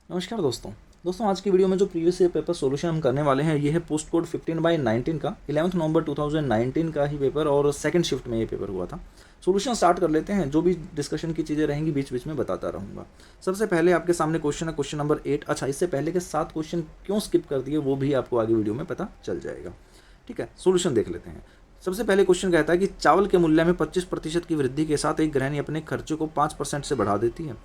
नमस्कार दोस्तों। आज की वीडियो में जो प्रीवियस ईयर पेपर सॉल्यूशन हम करने वाले हैं ये है पोस्ट कोड 15/19 का 11 नवंबर 2019 का ही पेपर और सेकंड शिफ्ट में ये पेपर हुआ था। सॉल्यूशन स्टार्ट कर लेते हैं। जो भी डिस्कशन की चीज़ें रहेंगी बीच बीच में बताता रहूँगा। सबसे पहले आपके सामने क्वेश्चन है क्वेश्चन नंबर 8। अच्छा, इससे पहले के 7 क्वेश्चन क्यों स्किप कर दिए वो भी आपको आगे वीडियो में पता चल जाएगा। ठीक है, सॉल्यूशन देख लेते हैं। सबसे पहले क्वेश्चन कहता है कि चावल के मूल्य में 25% की वृद्धि के साथ एक गृहिणी अपने खर्चे को 5% से बढ़ा देती है।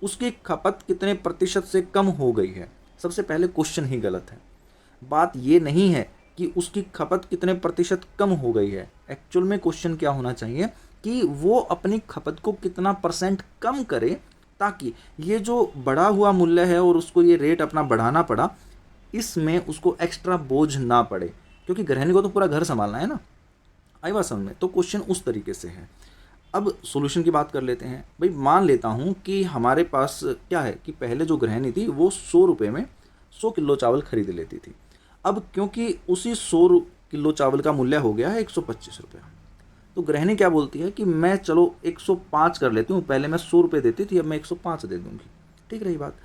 उसकी खपत कितने प्रतिशत से कम हो गई है। सबसे पहले क्वेश्चन ही गलत है। बात ये नहीं है कि उसकी खपत कितने प्रतिशत कम हो गई है। एक्चुअल में क्वेश्चन क्या होना चाहिए कि वो अपनी खपत को कितना परसेंट कम करे ताकि ये जो बढ़ा हुआ मूल्य है और उसको ये रेट अपना बढ़ाना पड़ा, इसमें उसको एक्स्ट्रा बोझ ना पड़े, क्योंकि गृहिणी को तो पूरा घर संभालना है ना। आई बात समझ में? तो क्वेश्चन उस तरीके से है। अब सॉल्यूशन की बात कर लेते हैं। भाई मान लेता हूँ कि हमारे पास क्या है कि पहले जो गृहिणी थी वो 100 रुपये में 100 किलो चावल खरीद लेती थी। अब क्योंकि उसी 100 किलो चावल का मूल्य हो गया है 125 रुपये, तो गृहिणी क्या बोलती है कि मैं चलो 105 कर लेती हूँ। पहले मैं 100 रुपये देती थी, अब मैं 105 दे दूँगी। ठीक रही बात।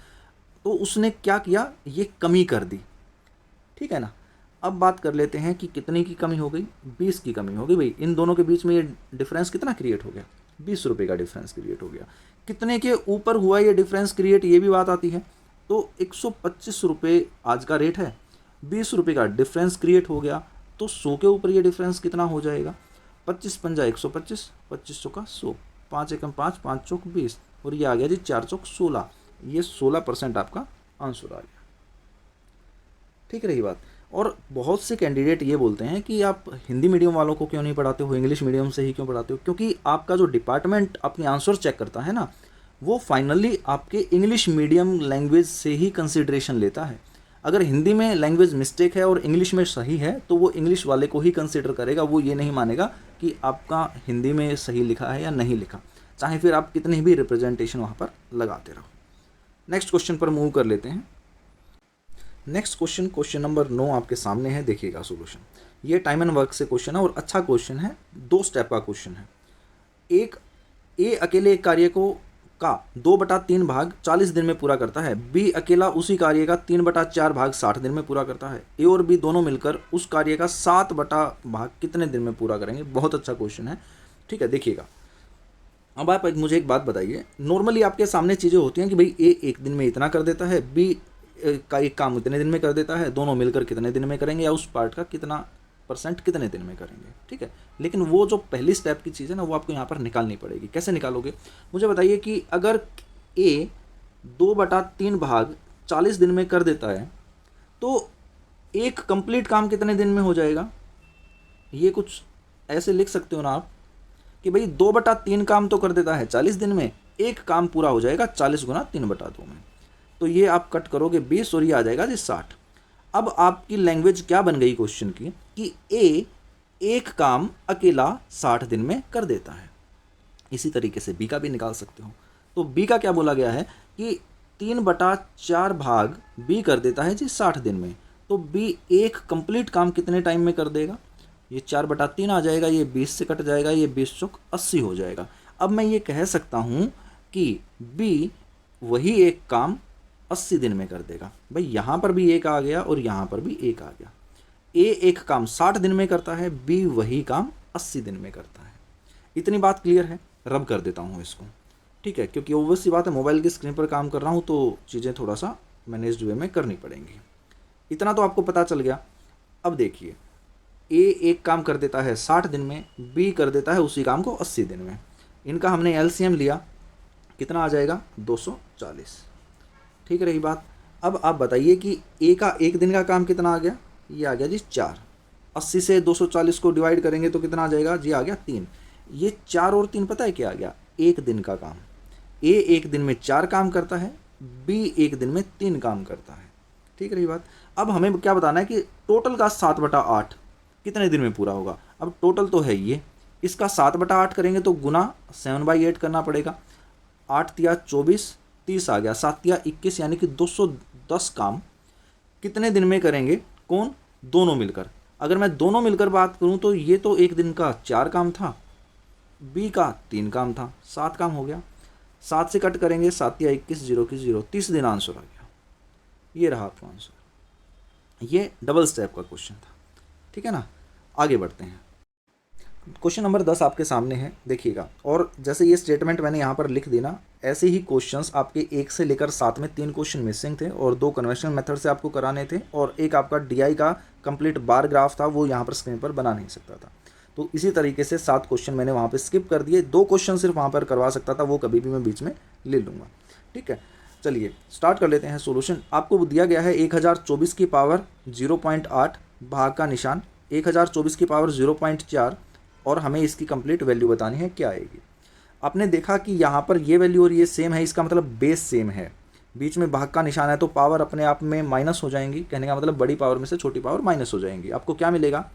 तो उसने क्या किया, ये कमी कर दी। ठीक है ना। अब बात कर लेते हैं कि कितने की कमी हो गई। 20 की कमी हो गई। भाई इन दोनों के बीच में ये डिफरेंस कितना क्रिएट हो गया, 20 रुपये का डिफरेंस क्रिएट हो गया। कितने के ऊपर हुआ ये डिफरेंस क्रिएट, ये भी बात आती है। तो 125 रुपये आज का रेट है, 20 रुपये का डिफरेंस क्रिएट हो गया, तो 100 के ऊपर ये डिफरेंस कितना हो जाएगा। 25 पंजा 125, 25 चौका 100, 5 एकम 5, 5 चौक 20, और ये आ गया जी 4 चौक 16। ये 16% आपका आंसर आ गया। ठीक रही बात। और बहुत से कैंडिडेट ये बोलते हैं कि आप हिंदी मीडियम वालों को क्यों नहीं पढ़ाते हो, इंग्लिश मीडियम से ही क्यों पढ़ाते हो। क्योंकि आपका जो डिपार्टमेंट अपने आंसर चेक करता है ना, वो फाइनली आपके इंग्लिश मीडियम लैंग्वेज से ही कंसिडरेशन लेता है। अगर हिंदी में लैंग्वेज मिस्टेक है और इंग्लिश में सही है तो वो इंग्लिश वाले को ही कंसिडर करेगा। वो ये नहीं मानेगा कि आपका हिंदी में सही लिखा है या नहीं लिखा, चाहे फिर आप कितनी भी रिप्रेजेंटेशन वहाँ पर लगाते रहो। नेक्स्ट क्वेश्चन पर मूव कर लेते हैं। नेक्स्ट क्वेश्चन, क्वेश्चन नंबर 9 आपके सामने है। देखिएगा सॉल्यूशन। ये टाइम एंड वर्क से क्वेश्चन है और अच्छा क्वेश्चन है। 2 स्टेप का क्वेश्चन है। एक ए अकेले एक कार्य को का 2/3 भाग 40 दिन में पूरा करता है। बी अकेला उसी कार्य का 3/4 भाग 60 दिन में पूरा करता है। ए और बी दोनों मिलकर उस कार्य का 7 बटा भाग कितने दिन में पूरा करेंगे। बहुत अच्छा क्वेश्चन है। ठीक है, देखिएगा। अब आप मुझे एक बात बताइए। नॉर्मली आपके सामने चीज़ें होती हैं कि भाई ए एक दिन में इतना कर देता है, बी का एक काम इतने दिन में कर देता है, दोनों मिलकर कितने दिन में करेंगे, या उस पार्ट का कितना परसेंट कितने दिन में करेंगे। ठीक है, लेकिन वो जो पहली स्टेप की चीज़ है ना, वो आपको यहाँ पर निकालनी पड़ेगी। कैसे निकालोगे, मुझे बताइए कि अगर ए 2/3 भाग 40 दिन में कर देता है तो एक कंप्लीट काम कितने दिन में हो जाएगा। ये कुछ ऐसे लिख सकते हो ना आप कि भाई 2/3 काम तो कर देता है 40 दिन में, एक काम पूरा हो जाएगा 40 गुना 3/2 में। तो ये आप कट करोगे 20 और ये आ जाएगा जी 60। अब आपकी लैंग्वेज क्या बन गई क्वेश्चन की कि ए एक काम अकेला 60 दिन में कर देता है। इसी तरीके से बी का भी निकाल सकते हो। तो बी का क्या बोला गया है कि 3/4 भाग बी कर देता है जी 60 दिन में। तो बी एक कंप्लीट काम कितने टाइम में कर देगा। ये 4/3 आ जाएगा, ये 20 से कट जाएगा, ये 20 चौक 80 हो जाएगा। अब मैं ये कह सकता हूँ कि बी वही एक काम 80 दिन में कर देगा। भाई यहाँ पर भी एक आ गया और यहाँ पर भी एक आ गया। ए एक काम 60 दिन में करता है, बी वही काम 80 दिन में करता है। इतनी बात क्लियर है। रब कर देता हूँ इसको। ठीक है, क्योंकि ऑब्वियस सी बात है, मोबाइल की स्क्रीन पर काम कर रहा हूँ तो चीज़ें थोड़ा सा मैनेज्ड वे में करनी पड़ेंगी। इतना तो आपको पता चल गया। अब देखिए, ए एक काम कर देता है 60 दिन में, बी कर देता है उसी काम को 80 दिन में। इनका हमने एलसीएम लिया, कितना आ जाएगा 240। ठीक रही बात। अब आप बताइए कि ए का एक दिन का काम कितना आ गया। ये आ गया जी 4। 80 से 240 को डिवाइड करेंगे तो कितना आ जाएगा जी, आ गया 3। ये 4 और 3 पता है क्या आ गया, एक दिन का काम। ए एक दिन में 4 काम करता है, बी एक दिन में 3 काम करता है। ठीक रही बात। अब हमें क्या बताना है कि टोटल का 7/8 कितने दिन में पूरा होगा। अब टोटल तो है ये, इसका 7/8 करेंगे तो गुना 7/8 करना पड़ेगा। 8 तिया 24, 30 आ गया, 7 तिया 21, यानी कि 210 काम कितने दिन में करेंगे। कौन, दोनों मिलकर। अगर मैं दोनों मिलकर बात करूं तो ये तो एक दिन का 4 काम था, बी का 3 काम था, 7 काम हो गया। 7 से कट करेंगे, 7 तिया 21, 0 की 0, 30 दिन आंसर आ गया। ये रहा आपका आंसर। ये डबल स्टेप का क्वेश्चन था, ठीक है ना। आगे बढ़ते हैं। क्वेश्चन नंबर 10 आपके सामने है, देखिएगा। और जैसे ये स्टेटमेंट मैंने यहाँ पर लिख दी ना, ऐसे ही क्वेश्चंस आपके 1 से लेकर 7 में 3 क्वेश्चन मिसिंग थे और 2 कन्वेंशनल मेथड से आपको कराने थे, और एक आपका DI का कंप्लीट बार ग्राफ था, वो यहाँ पर स्क्रीन पर बना नहीं सकता था। तो इसी तरीके से 7 क्वेश्चन मैंने वहाँ पर स्किप कर दिए, 2 क्वेश्चन सिर्फ वहाँ पर करवा सकता था, वो कभी भी मैं बीच में ले लूँगा, ठीक है। चलिए स्टार्ट कर लेते हैं सोल्यूशन। आपको दिया गया है 1024 की पावर 0.8 भाग का निशान 1024 की पावर 0.4, और हमें इसकी कंप्लीट वैल्यू बतानी है, क्या आएगी। आपने देखा कि यहाँ पर ये वैल्यू और ये सेम है, इसका मतलब बेस सेम है, बीच में भाग का निशान है, तो पावर अपने आप में माइनस हो जाएंगी। कहने का मतलब बड़ी पावर में से छोटी पावर माइनस हो जाएंगी। आपको क्या मिलेगा,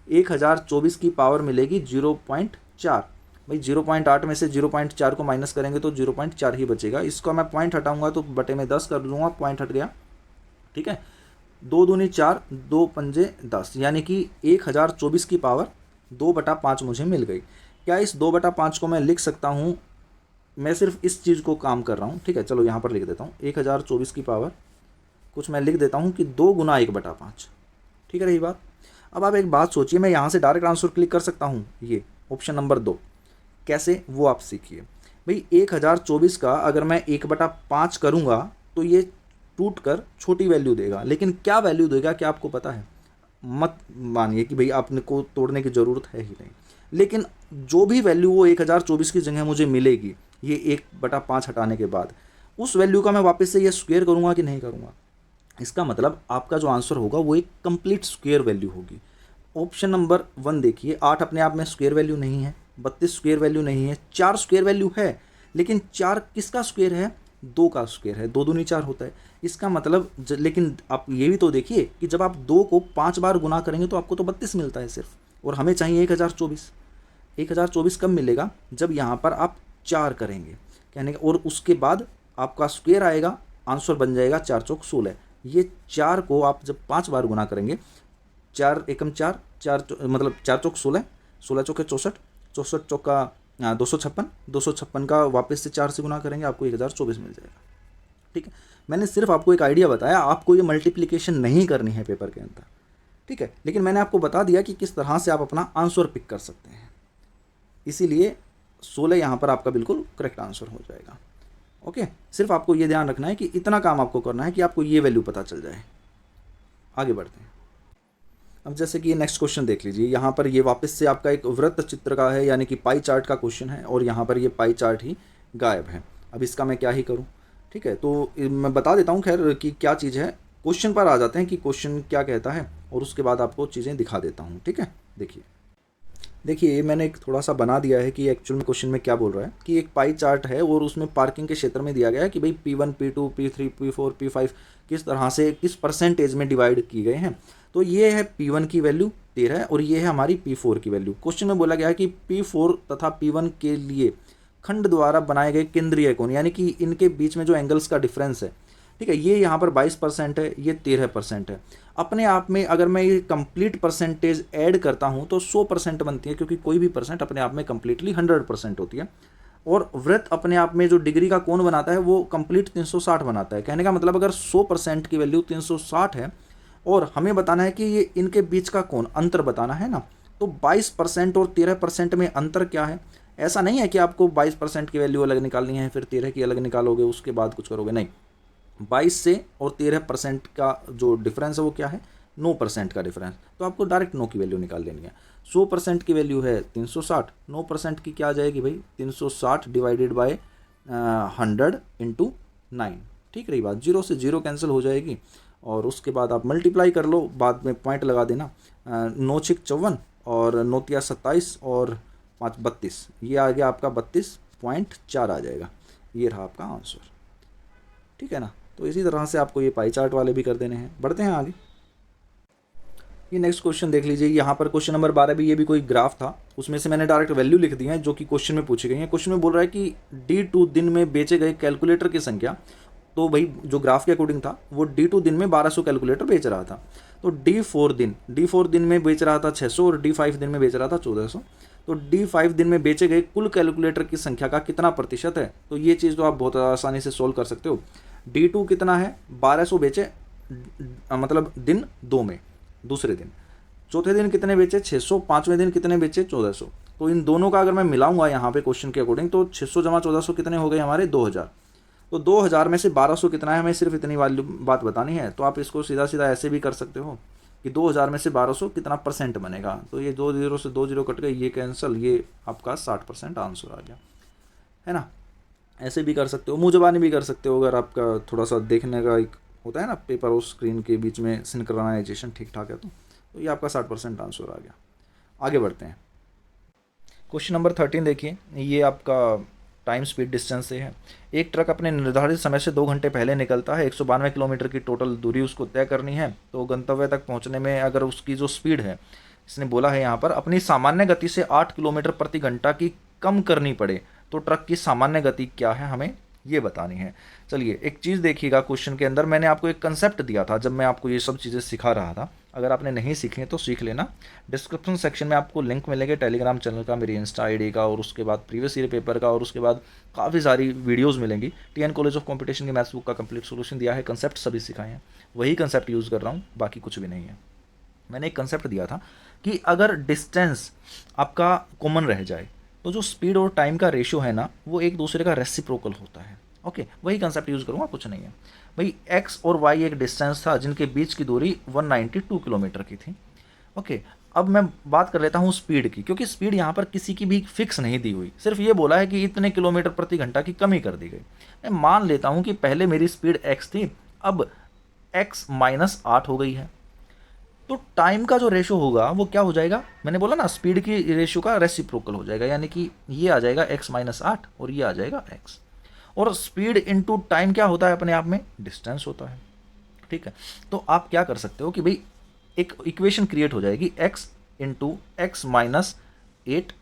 1024 की पावर मिलेगी 0.4। भाई 0.8 में से 0.4 को माइनस करेंगे तो 0.4 ही बचेगा। इसको मैं पॉइंट हटाऊंगा तो बटे में 10 कर दूंगा, पॉइंट हट गया, ठीक है। 2 दूनी 4, 2 पंजे 10, यानी कि 1024 की पावर 2/5 मुझे मिल गई। क्या इस 2/5 को मैं लिख सकता हूँ, मैं सिर्फ इस चीज़ को काम कर रहा हूँ, ठीक है। चलो यहाँ पर लिख देता हूँ 1024 की पावर, कुछ मैं लिख देता हूँ कि 2 गुना 1/5, ठीक है, रही बात। अब आप एक बात सोचिए, मैं यहाँ से डायरेक्ट आंसर क्लिक कर सकता हूँ, ये ऑप्शन नंबर 2, कैसे वो आप सीखिए। भाई 1024 का अगर मैं 1/5 करूँगा तो ये टूट कर छोटी वैल्यू देगा, लेकिन क्या वैल्यू देगा क्या आपको पता है? मत मानिए कि भाई आपने को तोड़ने की ज़रूरत है ही नहीं, लेकिन जो भी वैल्यू वो 1024 की जगह मुझे मिलेगी ये 1/5 हटाने के बाद, उस वैल्यू का मैं वापस से ये स्क्वायर करूँगा कि नहीं करूँगा। इसका मतलब आपका जो आंसर होगा वो एक कंप्लीट स्क्वायर वैल्यू होगी। ऑप्शन नंबर 1 देखिए, 8 अपने आप में स्क्वायर वैल्यू नहीं है, 32 स्क्वायर वैल्यू नहीं है, 4 स्क्वायर वैल्यू है, लेकिन 4 किसका स्क्वायर है? 2 का स्क्वायर है, 2 दूनी 4 होता है। इसका मतलब लेकिन आप ये भी तो देखिए कि जब आप 2 को 5 बार गुना करेंगे तो आपको तो 32 मिलता है सिर्फ, और हमें चाहिए 1024। 1024 कब मिलेगा? जब यहाँ पर आप 4 करेंगे, कहने का, और उसके बाद आपका स्क्वायर आएगा, आंसर बन जाएगा 4 चौक 16। ये 4 को आप जब 5 बार गुना करेंगे, 4 एकम 4, 4 मतलब 4 चौक 16, 16 चौके 64, 64 चौका 256, 256 का वापस से 4 से गुना करेंगे, आपको 1024 मिल जाएगा, ठीक है। मैंने सिर्फ आपको एक आइडिया बताया, आपको ये मल्टीप्लिकेशन नहीं करनी है पेपर के अंदर, ठीक है, लेकिन मैंने आपको बता दिया कि किस तरह से आप अपना आंसर पिक कर सकते हैं। इसीलिए 16 यहाँ पर आपका बिल्कुल करेक्ट आंसर हो जाएगा। ओके, सिर्फ आपको ये ध्यान रखना है कि इतना काम आपको करना है कि आपको ये वैल्यू पता चल जाए। आगे बढ़ते हैं। अब जैसे कि ये नेक्स्ट क्वेश्चन देख लीजिए, यहाँ पर ये वापस से आपका एक वृत्त चित्र का है, यानी कि पाई चार्ट का क्वेश्चन है, और यहाँ पर ये पाई चार्ट ही गायब है। अब इसका मैं क्या ही करूँ, ठीक है। तो मैं बता देता हूँ खैर कि क्या चीज़ है। क्वेश्चन पर आ जाते हैं कि क्वेश्चन क्या कहता है, और उसके बाद आपको चीज़ें दिखा देता हूँ, ठीक है। देखिए मैंने एक थोड़ा सा बना दिया है कि एक्चुअल में क्वेश्चन में क्या बोल रहा है, कि एक पाई चार्ट है और उसमें पार्किंग के क्षेत्र में दिया गया है कि भाई P1, P2, P3, P4, P5 किस तरह से किस परसेंटेज में डिवाइड किए गए हैं। तो ये है P1 की वैल्यू 13 और ये है हमारी P4 की वैल्यू। क्वेश्चन में बोला गया है कि P4 तथा P1 के लिए खंड द्वारा बनाए गए केंद्रीय कोण, यानी कि इनके बीच में जो एंगल्स का डिफरेंस है, ठीक है, ये यहाँ पर 22% है, ये 13% है। अपने आप में अगर मैं ये कंप्लीट परसेंटेज ऐड करता हूँ तो 100% बनती है, क्योंकि कोई भी परसेंट अपने आप में कंप्लीटली 100% होती है। और वृत्त अपने आप में जो डिग्री का कोण बनाता है वो कंप्लीट 360 बनाता है। कहने का मतलब अगर 100% की वैल्यू 360 है और हमें बताना है कि ये इनके बीच का कोण अंतर बताना है ना, तो 22% और 13% में अंतर क्या है। ऐसा नहीं है कि आपको 22% की वैल्यू अलग निकालनी है फिर 13 की अलग निकालोगे उसके बाद कुछ करोगे, नहीं। 22 से और 13% का जो डिफरेंस है वो क्या है, 9% का डिफरेंस। तो आपको डायरेक्ट 9 की वैल्यू निकाल लेनी है। 100% की वैल्यू है 360, 9% की क्या आ जाएगी भाई, 360 डिवाइडेड बाय 100 इंटू 9, ठीक रही बात। 0 से 0 कैंसिल हो जाएगी और उसके बाद आप मल्टीप्लाई कर लो, बाद में पॉइंट लगा देना। 9 6 54 और 9 3 27 और 5 32, ये आ गया आपका 32.4 आ जाएगा। ये रहा आपका आंसर, ठीक है ना। तो इसी तरह से आपको ये पाई चार्ट वाले भी कर देने हैं। बढ़ते हैं आगे। ये नेक्स्ट क्वेश्चन देख लीजिए, यहाँ पर क्वेश्चन नंबर 12 भी ये भी कोई ग्राफ था, उसमें से मैंने डायरेक्ट वैल्यू लिख दी है जो कि क्वेश्चन में पूछी गई है। क्वेश्चन में बोल रहा है कि D2 दिन में बेचे गए कैलकुलेटर की संख्या, तो भाई जो ग्राफ के अकॉर्डिंग था वो D2 दिन में 1200 कैलकुलेटर बेच रहा था। तो D4 दिन में बेच रहा था 600 और D5 दिन में बेच रहा था 1400। तो D5 दिन में बेचे गए कुल कैलकुलेटर की संख्या का कितना प्रतिशत है। तो ये चीज़ तो आप बहुत आसानी से सोल्व कर सकते हो। D2 कितना है, 1200 बेचे मतलब दिन 2 में, दूसरे दिन। चौथे दिन कितने बेचे 600, पाँचवें दिन कितने बेचे 1400। तो इन दोनों का अगर मैं मिलाऊंगा यहाँ पे क्वेश्चन के अकॉर्डिंग, तो 600 जमा 1400 कितने हो गए हमारे 2000। तो 2000 में से 1200 कितना है, हमें सिर्फ इतनी वाली बात बतानी है। तो आप इसको सीधा सीधा ऐसे भी कर सकते हो कि 2000 में से 1200 कितना परसेंट बनेगा। तो ये 2 0 से 2 0 कट गए, ये कैंसिल, ये आपका 60% आंसर आ गया, है ना। ऐसे भी कर सकते हो, मुँह ज़बानी भी कर सकते हो, अगर आपका थोड़ा सा देखने का एक होता है ना, पेपर और स्क्रीन के बीच में सिंक्रोनाइजेशन ठीक ठाक है। तो ये आपका 60% आंसर आ गया। आगे बढ़ते हैं। क्वेश्चन नंबर 13 देखिए, ये आपका टाइम स्पीड डिस्टेंस से है। एक ट्रक अपने निर्धारित समय से 2 घंटे पहले निकलता है, 192 किलोमीटर की टोटल दूरी उसको तय करनी है। तो गंतव्य तक पहुंचने में अगर उसकी जो स्पीड है, इसने बोला है यहाँ पर अपनी सामान्य गति से 8 किलोमीटर प्रति घंटा की कम करनी पड़े, तो ट्रक की सामान्य गति क्या है, हमें ये बतानी है। चलिए एक चीज़ देखिएगा, क्वेश्चन के अंदर मैंने आपको एक कंसेप्ट दिया था जब मैं आपको ये सब चीज़ें सिखा रहा था। अगर आपने नहीं सीखी तो सीख लेना। डिस्क्रिप्शन सेक्शन में आपको लिंक मिलेंगे टेलीग्राम चैनल का, मेरी इंस्टा आईडी का, और उसके बाद प्रीवियस ईयर पेपर का, और उसके बाद काफ़ी सारी वीडियोस मिलेंगी। टीएन कॉलेज ऑफ कंपटीशन की मैथ्स बुक का कंप्लीट सोल्यूशन दिया है, कंसेप्ट सभी सिखाए हैं, वही कंसेप्ट यूज़ कर रहा हूँ, बाकी कुछ भी नहीं है। मैंने एक कंसेप्ट दिया था कि अगर डिस्टेंस आपका कॉमन रह जाए तो जो स्पीड और टाइम का रेशियो है ना, वो एक दूसरे का रेसिप्रोकल होता है। ओके, वही कंसेप्ट यूज़ करूँगा, कुछ नहीं है भाई। एक्स और वाई एक डिस्टेंस था जिनके बीच की दूरी 192 किलोमीटर की थी। ओके, अब मैं बात कर लेता हूँ स्पीड की, क्योंकि स्पीड यहाँ पर किसी की भी फिक्स नहीं दी हुई, सिर्फ ये बोला है कि इतने किलोमीटर प्रति घंटा की कमी कर दी गई। मैं मान लेता हूँ कि पहले मेरी स्पीड एक्स थी, अब एक्स माइनस 8 हो गई है। तो टाइम का जो रेशो होगा वो क्या हो जाएगा, मैंने बोला ना स्पीड की रेशो का रेसिप्रोकल हो जाएगा, यानी कि ये आ जाएगा x माइनस 8 और ये आ जाएगा x। और स्पीड इनटू टाइम क्या होता है, अपने आप में डिस्टेंस होता है। ठीक है, तो आप क्या कर सकते हो कि भाई एक इक्वेशन क्रिएट हो जाएगी, x into x minus 8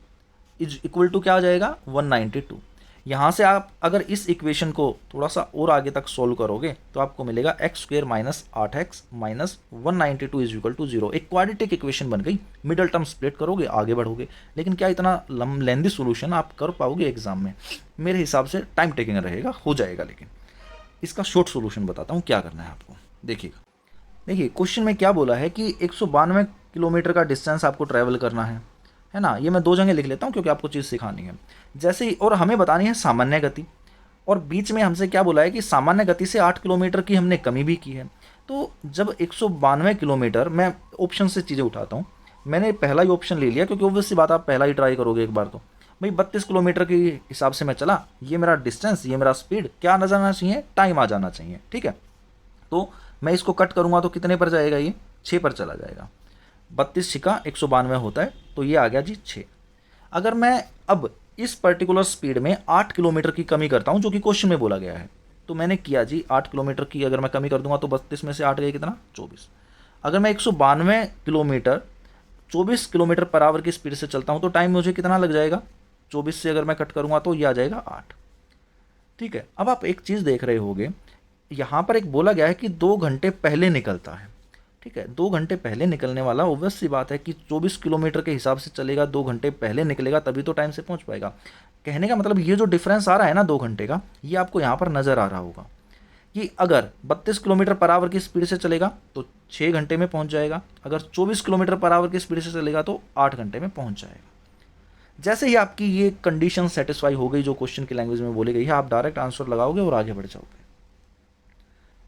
is equal to क्या आ जाएगा 192। यहाँ से आप अगर इस इक्वेशन को थोड़ा सा और आगे तक सोल्व करोगे तो आपको मिलेगा x square minus 8x minus 192 is equal to 0। एक क्वाड्रेटिक इक्वेशन बन गई। मिडल टर्म स्प्लिट करोगे, आगे बढ़ोगे। लेकिन क्या इतना लेंदी सोल्यूशन आप कर पाओगे एग्जाम में? मेरे हिसाब से टाइम टेकिंग रहेगा, हो जाएगा। लेकिन इसका शॉर्ट सोल्यूशन बताता हूँ क्या करना है आपको। देखिएगा, देखिए क्वेश्चन में क्या बोला है कि 192 किलोमीटर का डिस्टेंस आपको ट्रैवल करना है ना। ये मैं 2 जगह लिख लेता हूँ क्योंकि आपको चीज़ सिखानी है। जैसे ही, और हमें बतानी है सामान्य गति, और बीच में हमसे क्या बोला है कि सामान्य गति से 8 किलोमीटर की हमने कमी भी की है। तो जब 192 किलोमीटर, मैं ऑप्शन से चीज़ें उठाता हूँ। मैंने पहला ही ऑप्शन ले लिया क्योंकि ऑब्वियस सी बात, आप पहला ही ट्राई करोगे एक बार तो। भाई 32 किलोमीटर के हिसाब से मैं चला, ये मेरा डिस्टेंस, ये मेरा स्पीड, क्या आ जाना चाहिए, टाइम आ जाना चाहिए। ठीक है, तो मैं इसको कट करूँगा तो कितने पर जाएगा, ये 6 पर चला जाएगा। 32 छिका 192 होता है, तो ये आ गया जी 6। अगर मैं अब इस पर्टिकुलर स्पीड में 8 किलोमीटर की कमी करता हूँ, जो कि क्वेश्चन में बोला गया है, तो मैंने किया जी 8 किलोमीटर की अगर मैं कमी कर दूंगा तो 32 में से 8 गए कितना 24। अगर मैं 192 किलोमीटर 24 किलोमीटर पर आवर की स्पीड से चलता हूँ तो टाइम मुझे कितना लग जाएगा, 24 से अगर मैं कट करूँगा तो ये आ जाएगा 8। ठीक है, अब आप एक चीज़ देख रहे होगे, यहाँ पर एक बोला गया है कि 2 घंटे पहले निकलता है। ठीक है, 2 घंटे पहले निकलने वाला, ऑब्वियस सी बात है कि 24 किलोमीटर के हिसाब से चलेगा, 2 घंटे पहले निकलेगा तभी तो टाइम से पहुंच पाएगा। कहने का मतलब ये जो डिफरेंस आ रहा है ना 2 घंटे का, ये आपको यहाँ पर नज़र आ रहा होगा कि अगर 32 किलोमीटर पर आवर की स्पीड से चलेगा तो 6 घंटे में पहुँच जाएगा, अगर 24 किलोमीटर पर आवर की स्पीड से चलेगा तो 8 घंटे में पहुँच जाएगा। जैसे ही आपकी ये कंडीशन सेटिस्फाई हो गई जो क्वेश्चन की लैंग्वेज में बोली गई है, आप डायरेक्ट आंसर लगाओगे और आगे बढ़ जाओगे।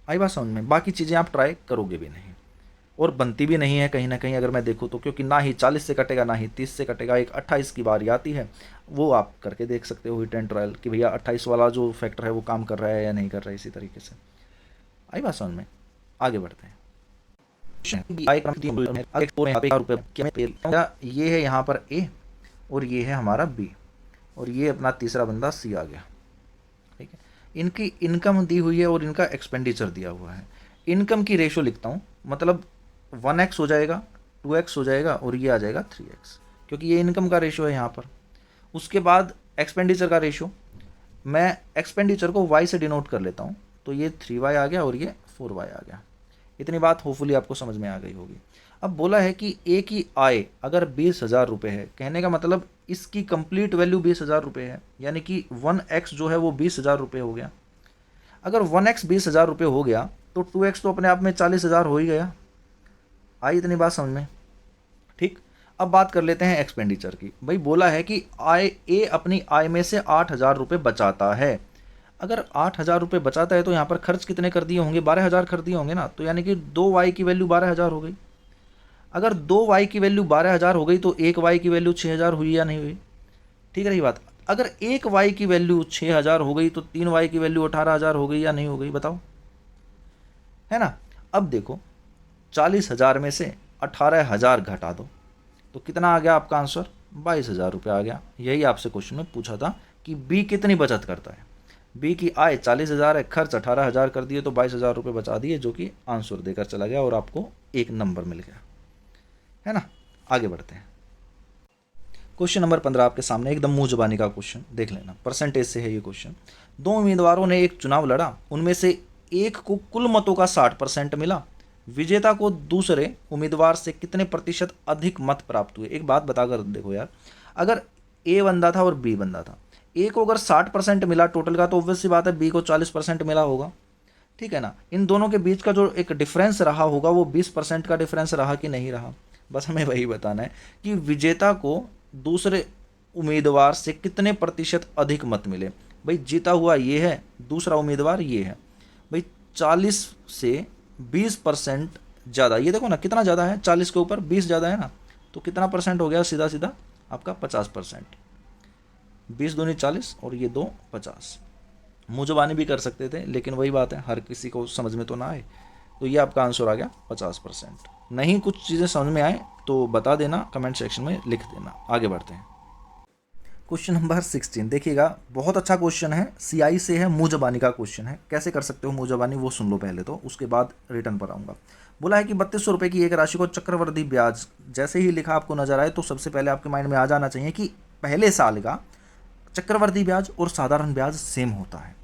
आई बात समझ में? बाकी चीज़ें आप ट्राई करोगे भी नहीं और बनती भी नहीं है कहीं ना कहीं अगर मैं देखूँ तो, क्योंकि ना ही 40 से कटेगा ना ही 30 से कटेगा। एक 28 की बारी आती है, वो आप करके देख सकते हो हिट एंड ट्रायल कि भैया 28 वाला जो फैक्टर है वो काम कर रहा है या नहीं कर रहा है। इसी तरीके से आई बात समझ में? आगे बढ़ते हैं। ये है यहाँ पर ए और ये है हमारा बी और ये अपना तीसरा बंदा सी आ गया। ठीक है, इनकी इनकम दी हुई है और इनका एक्सपेंडिचर दिया हुआ है। इनकम की रेशो लिखता हूँ, मतलब 1x हो जाएगा, 2x हो जाएगा और ये आ जाएगा 3x, क्योंकि ये इनकम का रेशो है यहाँ पर। उसके बाद एक्सपेंडिचर का रेशो, मैं एक्सपेंडिचर को y से डिनोट कर लेता हूँ, तो ये 3y आ गया और ये 4y आ गया। इतनी बात होपफुली आपको समझ में आ गई होगी। अब बोला है कि ए की आय अगर 20,000 रुपये है, कहने का मतलब इसकी कंप्लीट वैल्यू 20,000 रुपये है, यानी कि 1x जो है वो 20,000 रुपये हो गया। अगर 1x 20,000 रुपये हो गया तो 2x तो अपने आप में 40,000 हो ही गया। आई इतनी बात समझ में? ठीक। अब बात कर लेते हैं एक्सपेंडिचर की। भाई बोला है कि ए अपनी आय में से 8,000 रुपये बचाता है। अगर 8,000 रुपये बचाता है तो यहाँ पर खर्च कितने कर दिए होंगे? 12,000 कर दिए होंगे ना। तो यानी कि 2y की वैल्यू 12,000 हो गई। अगर 2y की वैल्यू 12,000 हो गई तो 1y की वैल्यू 6,000 हुई या नहीं हुई? ठीक रही बात। अगर 1y की वैल्यू 6,000 हो गई तो 3y की वैल्यू 18,000 हो गई या नहीं हो गई? बताओ, है ना। अब देखो 40,000 में से 18,000 घटा दो तो कितना आ गया आपका आंसर? 22,000 रुपये आ गया। यही आपसे क्वेश्चन में पूछा था कि बी कितनी बचत करता है। बी की आय 40,000 है, खर्च 18,000 कर दिए तो 22,000 रुपये बचा दिए, जो कि आंसर देकर चला गया और आपको एक नंबर मिल गया, है ना। आगे बढ़ते हैं। क्वेश्चन नंबर 15 आपके सामने, एकदम मुंह जुबानी का क्वेश्चन, देख लेना, परसेंटेज से है ये क्वेश्चन। 2 उम्मीदवारों ने एक चुनाव लड़ा, उनमें से एक को कुल मतों का 60% मिला। विजेता को दूसरे उम्मीदवार से कितने प्रतिशत अधिक मत प्राप्त हुए? एक बात बताकर देखो यार, अगर ए बंदा था और बी बंदा था, ए को अगर 60% मिला टोटल का, तो ऑब्वियस सी बात है बी को 40% मिला होगा, ठीक है ना। इन दोनों के बीच का जो एक डिफरेंस रहा होगा वो 20% का डिफरेंस रहा कि नहीं रहा? बस हमें वही बताना है कि विजेता को दूसरे उम्मीदवार से कितने प्रतिशत अधिक मत मिले। भाई जीता हुआ ये है, दूसरा उम्मीदवार ये है। भाई 40 से 20% ज़्यादा, ये देखो ना कितना ज़्यादा है, 40 के ऊपर 20 ज़्यादा है ना, तो कितना परसेंट हो गया? सीधा सीधा आपका 50%। 20 दूनी 40 और ये 2 50। मुँह ज़बानी भी कर सकते थे, लेकिन वही बात है, हर किसी को समझ में तो ना आए। तो ये आपका आंसर आ गया 50%। नहीं कुछ चीज़ें समझ में आए तो बता देना, कमेंट सेक्शन में लिख देना। आगे बढ़ते हैं। क्वेश्चन नंबर 16 देखिएगा, बहुत अच्छा क्वेश्चन है, सीआई से है, मुँह ज़बानी का क्वेश्चन है। कैसे कर सकते हो मुँह ज़बानी वो सुन लो पहले, तो उसके बाद रिटर्न पर आऊँगा। बोला है कि 3200 रुपये की एक राशि को चक्रवृद्धि ब्याज, जैसे ही लिखा आपको नजर आए तो सबसे पहले आपके माइंड में आ जाना चाहिए कि पहले साल का चक्रवृद्धि ब्याज और साधारण ब्याज सेम होता है।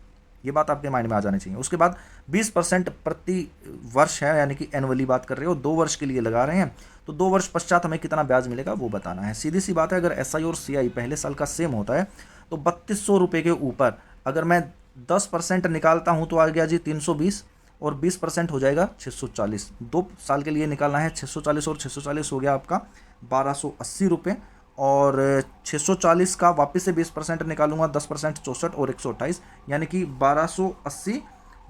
ये बात आपके माइंड में आ जानी चाहिए। उसके बाद 20% प्रति वर्ष है, यानी कि एनुअली बात कर रहे हो, 2 वर्ष के लिए लगा रहे हैं, तो 2 वर्ष पश्चात हमें कितना ब्याज मिलेगा वो बताना है। सीधी सी बात है, अगर एसआई और सीआई पहले साल का सेम होता है तो 3200 रुपये के ऊपर अगर मैं 10% निकालता हूँ तो आ गया जी 320, और 20% हो जाएगा 640। 2 साल के लिए निकालना है, 640 और 640 हो गया आपका 1280 रुपये, और 640 का वापस से 20% निकालूंगा, 10% 64 और 128, यानी कि 1280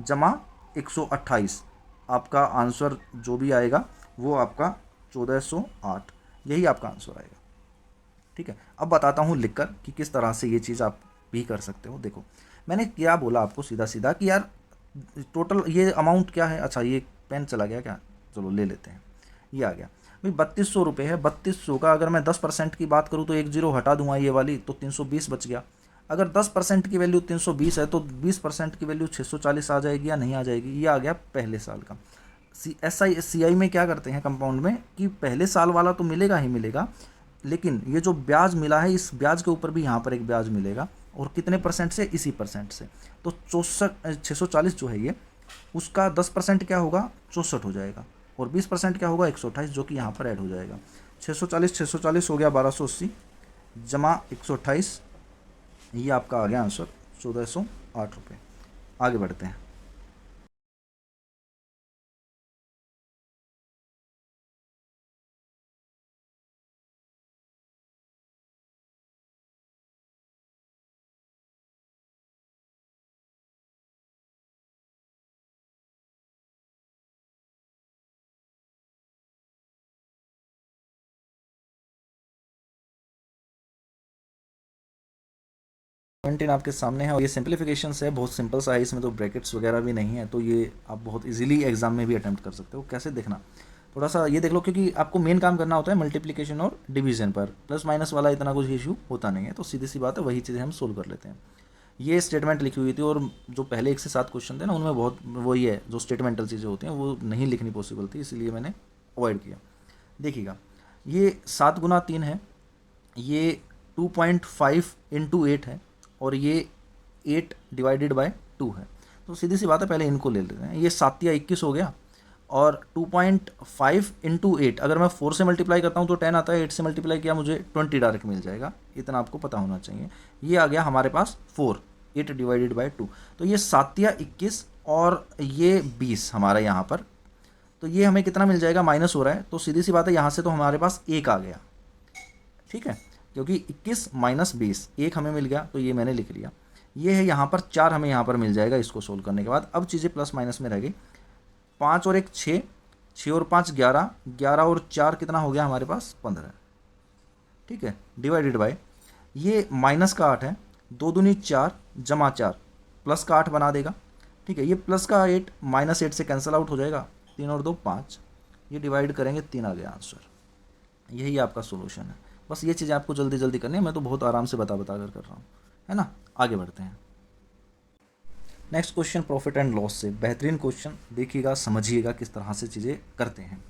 जमा 128। आपका आंसर जो भी आएगा वो आपका 1408, यही आपका आंसर आएगा। ठीक है, अब बताता हूँ लिखकर कि किस तरह से ये चीज़ आप भी कर सकते हो। देखो मैंने क्या बोला आपको सीधा सीधा कि यार टोटल ये अमाउंट क्या है। अच्छा ये पेन चला गया क्या? चलो ले लेते हैं, ये आ गया भाई 3200 रुपये है। 3200 का अगर मैं 10% की बात करूँ तो एक जीरो हटा दूंगा ये वाली, तो 320 बच गया। अगर 10% की वैल्यू 320 है तो 20% की वैल्यू 640 आ जाएगी या नहीं आ जाएगी? ये आ गया पहले साल का। SI में क्या करते हैं कंपाउंड में कि पहले साल वाला तो मिलेगा ही मिलेगा, लेकिन ये जो ब्याज मिला है इस ब्याज के ऊपर भी यहाँ पर एक ब्याज मिलेगा, और कितने परसेंट से? इसी परसेंट से। तो 640 जो है ये, उसका 10% क्या होगा? 64 हो जाएगा, और 20% क्या होगा? 128, जो कि यहाँ पर ऐड हो जाएगा। 640 हो गया 1280 जमा 128, ये आपका आ गया आंसर 1408 रुपये। आगे बढ़ते हैं। क्वेंटीन आपके सामने है और ये सिंप्लीफिकेशन है, बहुत सिंपल सा है, इसमें तो ब्रैकेट्स वगैरह भी नहीं है, तो ये आप बहुत इजीली एग्जाम में भी अटेम्प्ट कर सकते हो। कैसे देखना, थोड़ा सा ये देख लो, क्योंकि आपको मेन काम करना होता है मल्टीप्लिकेशन और डिवीजन पर, प्लस माइनस वाला इतना कुछ इशू होता नहीं है, तो सीधी सी बात है वही चीज़ें हम सोल्व कर लेते हैं। ये स्टेटमेंट लिखी हुई थी, और जो पहले 1 से 7 क्वेश्चन थे ना उनमें बहुत वही है, जो स्टेटमेंटल चीज़ें होती हैं वो नहीं लिखनी पॉसिबल थी, इसलिए मैंने अवॉइड किया। देखिएगा ये 7 गुना 3 है, ये 2.5 इंटू 8 है, और ये 8 डिवाइडेड बाय 2 है। तो सीधी सी बात है, पहले इनको ले लेते हैं। ये 7 या 21 हो गया, और 2.5 इंटू 8 अगर मैं 4 से मल्टीप्लाई करता हूँ तो 10 आता है, 8 से मल्टीप्लाई किया मुझे 20 डायरेक्ट मिल जाएगा, इतना आपको पता होना चाहिए। ये आ गया हमारे पास 4, 8 डिवाइडेड बाय 2, तो ये 7 या 21 और ये 20 हमारा यहाँ पर, तो ये हमें कितना मिल जाएगा, माइनस हो रहा है, तो सीधी सी बात है यहाँ से तो हमारे पास 1 आ गया, ठीक है, क्योंकि 21 माइनस 20 1 हमें मिल गया, तो ये मैंने लिख लिया। ये है यहाँ पर 4 हमें यहाँ पर मिल जाएगा इसको सोल्व करने के बाद। अब चीज़ें प्लस माइनस में रह गई, 5 और 1 6, 6 और 5 11, 11 और 4 कितना हो गया हमारे पास 15, ठीक है, डिवाइडेड बाय ये माइनस का 8 है, 2 दूनी 4 जमा 4 प्लस का 8 बना देगा, ठीक है, ये प्लस का 8 माइनस 8 से कैंसिल आउट हो जाएगा, 3 और 2 5, ये डिवाइड करेंगे 3 आ गया आंसर। यही आपका सोल्यूशन है। बस ये चीज़ें आपको जल्दी जल्दी करनी है, मैं तो बहुत आराम से बता कर रहा हूँ, है ना। आगे बढ़ते हैं। Next question profit and loss से, बेहतरीन क्वेश्चन, देखिएगा समझिएगा किस तरह से चीज़ें करते हैं।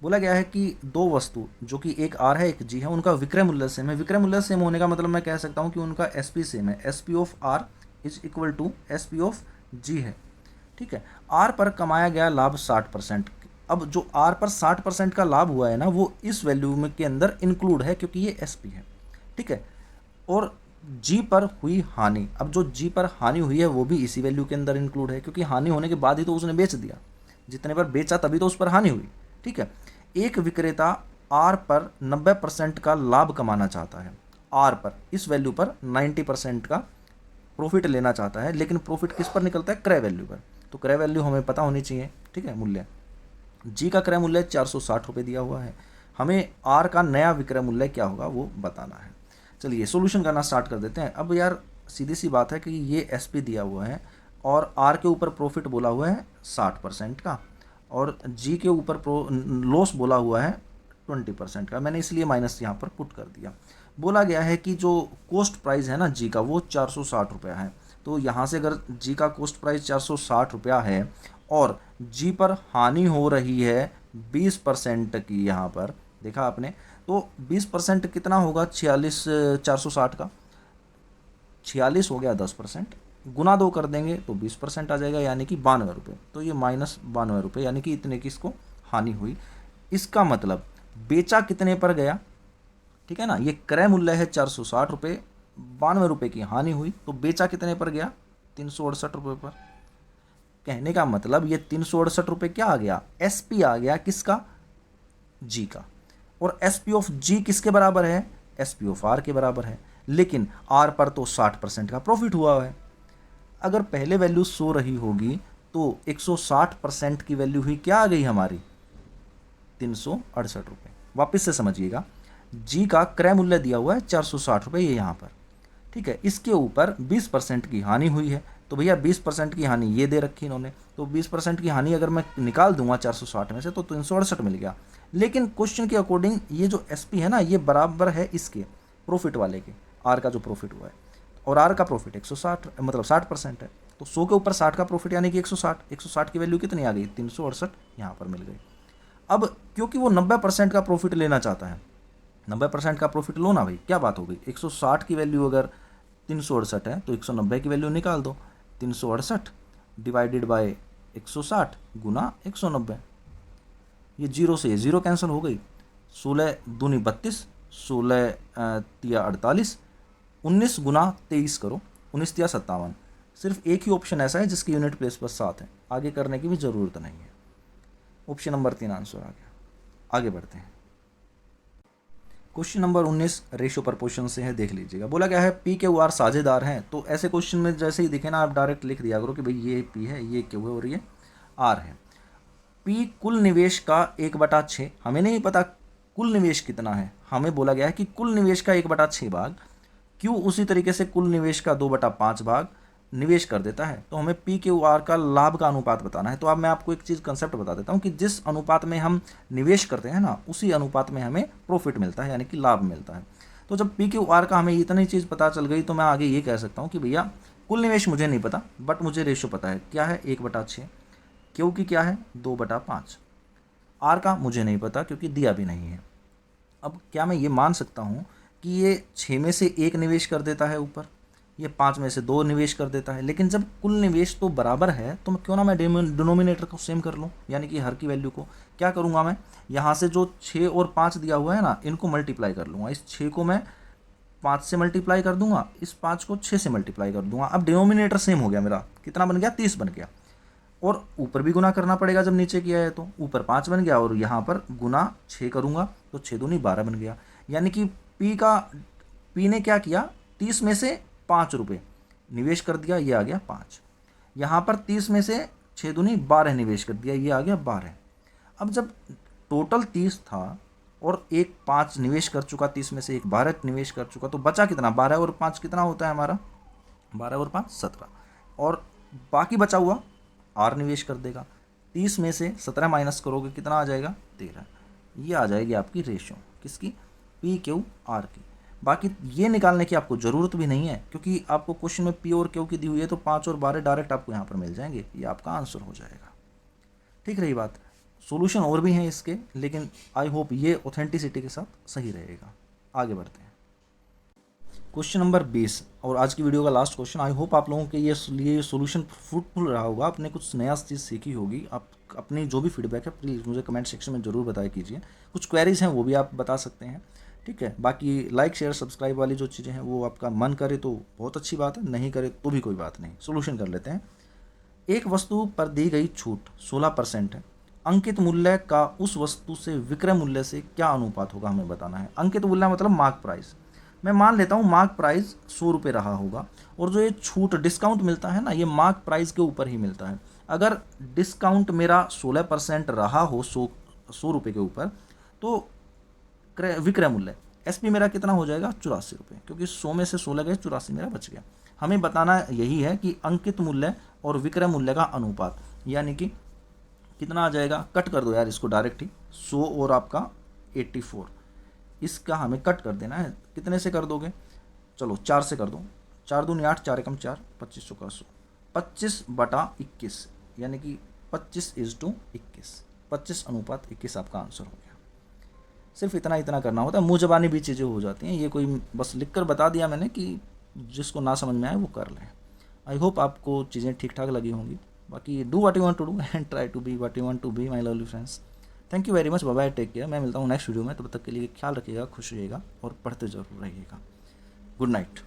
बोला गया है कि दो वस्तु जो कि एक आर है एक जी है, उनका विक्रय मूल्य सेम है। विक्रय मूल्य सेम होने का मतलब मैं कह सकता हूँ कि उनका एसपी सेम है, SP of R is equal to SP of G है, ठीक है। आर पर कमाया गया लाभ 60%। अब जो आर पर 60% का लाभ हुआ है ना, वो इस वैल्यू में के अंदर इंक्लूड है क्योंकि ये एसपी है, ठीक है। और जी पर हुई हानि, अब जो जी पर हानि हुई है वो भी इसी वैल्यू के अंदर इंक्लूड है, क्योंकि हानि होने के बाद ही तो उसने बेच दिया, जितने पर बेचा तभी तो उस पर हानि हुई, ठीक है। एक विक्रेता आर पर 90% का लाभ कमाना चाहता है, आर पर इस वैल्यू पर 90% का प्रॉफिट लेना चाहता है, लेकिन प्रॉफिट किस पर निकलता है, क्रय वैल्यू पर। तो क्रय वैल्यू हमें पता होनी चाहिए, ठीक है। मूल्य जी का क्रय मूल्य 460 रुपये दिया हुआ है, हमें आर का नया विक्रय मूल्य क्या होगा वो बताना है। चलिए सोल्यूशन करना स्टार्ट कर देते हैं। अब यार सीधी सी बात है कि ये एसपी दिया हुआ है और आर के ऊपर प्रॉफिट बोला हुआ है 60% का, और जी के ऊपर लॉस बोला हुआ है 20% का। मैंने इसलिए माइनस यहाँ पर पुट कर दिया। बोला गया है कि जो कॉस्ट प्राइस है ना जी का, वो 460 रुपया है। तो यहाँ से अगर जी का कॉस्ट प्राइस 460 रुपया है और जी पर हानि हो रही है 20% की, यहाँ पर देखा आपने, तो 20% कितना होगा, 46 460 का 46 हो गया 10%, गुना 2 कर देंगे तो 20% आ जाएगा, यानी कि 92 रुपये। तो ये माइनस 92 रुपये, यानी कि इतने की इसको हानि हुई। इसका मतलब बेचा कितने पर गया, ठीक है ना। ये क्रय मूल्य है 460 रुपये, 92 रुपये की हानि हुई, तो बेचा कितने पर गया, 368 रुपये पर। कहने का मतलब ये 368 रुपये क्या आ गया, एसपी आ गया, किसका, जी का। और एसपी ऑफ जी किसके बराबर है, एसपी ऑफ आर के बराबर है, लेकिन आर पर तो 60% का प्रॉफिट हुआ है। अगर पहले वैल्यू 100 रही होगी तो 160% की वैल्यू हुई क्या आ गई हमारी, 368 रुपये। वापिस से समझिएगा, जी का क्रय मूल्य दिया हुआ है 460 रुपये, ये यहाँ पर, ठीक है। इसके ऊपर 20% की हानि हुई है, तो भैया 20% की हानि ये दे रखी इन्होंने, तो 20% की हानि अगर मैं निकाल दूंगा 460 में से तो 368 मिल गया। लेकिन क्वेश्चन के अकॉर्डिंग ये जो एसपी है ना, ये बराबर है इसके प्रॉफिट वाले के, आर का जो प्रॉफिट हुआ है, और आर का प्रॉफिट 160 मतलब 60% है, तो 100 के ऊपर 60 का प्रॉफिट यानी कि 160 की वैल्यू कितनी आ गई, 368 यहाँ पर मिल गई। अब क्योंकि वो 90% का प्रॉफिट लेना चाहता है, 90% का प्रॉफिट लो ना भाई, क्या बात हो गई। 160 की वैल्यू अगर 368 है तो 190 की वैल्यू निकाल दो, 368 डिवाइडेड बाय 160 गुना 190, ये जीरो से ये जीरो कैंसिल हो गई, 16 दूनी 32, 16 तिया 48, 19 गुना 23 करो, 19 तिया 57। सिर्फ एक ही ऑप्शन ऐसा है जिसकी यूनिट प्लेस पर 7 है, आगे करने की भी ज़रूरत नहीं है। ऑप्शन नंबर 3 आंसर आ गया। आगे बढ़ते हैं। क्वेश्चन नंबर 19 रेशियो प्रपोर्शन से है, देख लीजिएगा। बोला गया है पी क्यू आर साझेदार हैं, तो ऐसे क्वेश्चन में जैसे ही दिखे ना, आप डायरेक्ट लिख दिया करो कि भाई ये पी है, ये क्यू है और ये आर है। पी कुल निवेश का 1/6, हमें नहीं पता कुल निवेश कितना है, हमें बोला गया है कि कुल निवेश का 1/6 भाग, क्यू उसी तरीके से कुल निवेश का 2/5 भाग निवेश कर देता है। तो हमें पी क्यू आर का लाभ का अनुपात बताना है। तो अब मैं आपको एक चीज़ कंसेप्ट बता देता हूँ कि जिस अनुपात में हम निवेश करते हैं ना, उसी अनुपात में हमें प्रॉफिट मिलता है, यानी कि लाभ मिलता है। तो जब पी क्यू आर का हमें इतनी चीज़ पता चल गई, तो मैं आगे ये कह सकता हूँ कि भैया कुल निवेश मुझे नहीं पता, बट मुझे रेशो पता है, क्या है 1/6, क्यू की क्या है 2/5, आर का मुझे नहीं पता क्योंकि दिया भी नहीं है। अब क्या मैं ये मान सकता हूँ कि ये 6 में से 1 निवेश कर देता है ऊपर, ये 5 में से 2 निवेश कर देता है, लेकिन जब कुल निवेश तो बराबर है तो मैं क्यों ना मैं डिनोमिनेटर को सेम कर लूँ, यानी कि हर की वैल्यू को क्या करूँगा मैं, यहाँ से जो 6 और 5 दिया हुआ है ना, इनको मल्टीप्लाई कर लूँगा। इस 6 को मैं 5 से मल्टीप्लाई कर दूंगा, इस 5 को 6 से मल्टीप्लाई कर दूंगा। अब डिनोमिनेटर सेम हो गया मेरा, कितना बन गया 30 बन गया। और ऊपर भी गुना करना पड़ेगा जब नीचे किया है, तो ऊपर 5 बन गया और यहाँ पर गुना 6 करूँगा तो 6 दूनी 12 बन गया। यानी कि पी ने क्या किया, 30 में से 5 रुपये निवेश कर दिया, ये आ गया 5। यहाँ पर 30 में से 6 दूनी 12 निवेश कर दिया, ये आ गया 12। अब जब टोटल 30 था और एक 5 निवेश कर चुका, 30 में से एक 12 निवेश कर चुका, तो बचा कितना, 12 और 5 कितना होता है हमारा, 12 और 5 17। और बाकी बचा हुआ आर निवेश कर देगा। 30 में से 17 माइनस करोगे कितना आ जाएगा, 13। ये आ जाएगी आपकी रेशियो किसकी, पी क्यू आर की। बाकी ये निकालने की आपको ज़रूरत भी नहीं है, क्योंकि आपको क्वेश्चन में पी और क्यू की दी हुई है, तो 5 और 12 डायरेक्ट आपको यहाँ पर मिल जाएंगे, ये आपका आंसर हो जाएगा। ठीक रही बात। सॉल्यूशन और भी हैं इसके, लेकिन आई होप ये ऑथेंटिसिटी के साथ सही रहेगा। आगे बढ़ते हैं। क्वेश्चन नंबर 20 और आज की वीडियो का लास्ट क्वेश्चन। आई होप आप लोगों के लिए सॉल्यूशन फ्रूटफुल रहा होगा, आपने कुछ नया चीज़ सीखी होगी। आप अपनी जो भी फीडबैक है प्लीज़ मुझे कमेंट सेक्शन में ज़रूर बताया कीजिए। कुछ क्वेरीज हैं वो भी आप बता सकते हैं, ठीक है। बाकी लाइक शेयर सब्सक्राइब वाली जो चीज़ें हैं वो आपका मन करे तो बहुत अच्छी बात है, नहीं करे तो भी कोई बात नहीं। सोल्यूशन कर लेते हैं। एक वस्तु पर दी गई छूट 16% है। अंकित मूल्य का उस वस्तु से विक्रय मूल्य से क्या अनुपात होगा, हमें बताना है। अंकित मूल्य मतलब मार्क प्राइस। मैं मान लेता हूँ मार्क प्राइस 100 रुपये रहा होगा, और जो ये छूट डिस्काउंट मिलता है ना, ये मार्क प्राइस के ऊपर ही मिलता है। अगर डिस्काउंट मेरा 16% रहा हो 100 रुपये के ऊपर, तो विक्रय मूल्य एसपी मेरा कितना हो जाएगा, 84 रुपये, क्योंकि 100 में से 16 गए, 84 मेरा बच गया। हमें बताना यही है कि अंकित मूल्य और विक्रय मूल्य का अनुपात, यानी कि कितना आ जाएगा। कट कर दो यार इसको डायरेक्ट ही, 100 और आपका 84, इसका हमें कट कर देना है। कितने से कर दोगे, चलो 4 से कर दो। 4 दूनी 8, 4 एकम 4, 25 का 100, 25/21, यानी कि 25:21, 25:21 आपका आंसर हो गया। सिर्फ इतना करना होता है, मुँह जबानी भी चीज़ें हो जाती हैं। ये कोई बस लिख कर बता दिया मैंने कि जिसको ना समझ में आए वो कर लें। आई होप आपको चीज़ें ठीक ठाक लगी होंगी। बाकी do what you want to do and try to be what you want to be my lovely friends. Thank you very much, bye bye, take care. मैं मिलता हूँ नेक्स्ट वीडियो में, तब तक के लिए ख्याल रखिएगा, खुश रहिएगा और पढ़ते जरूर रहिएगा। Good night.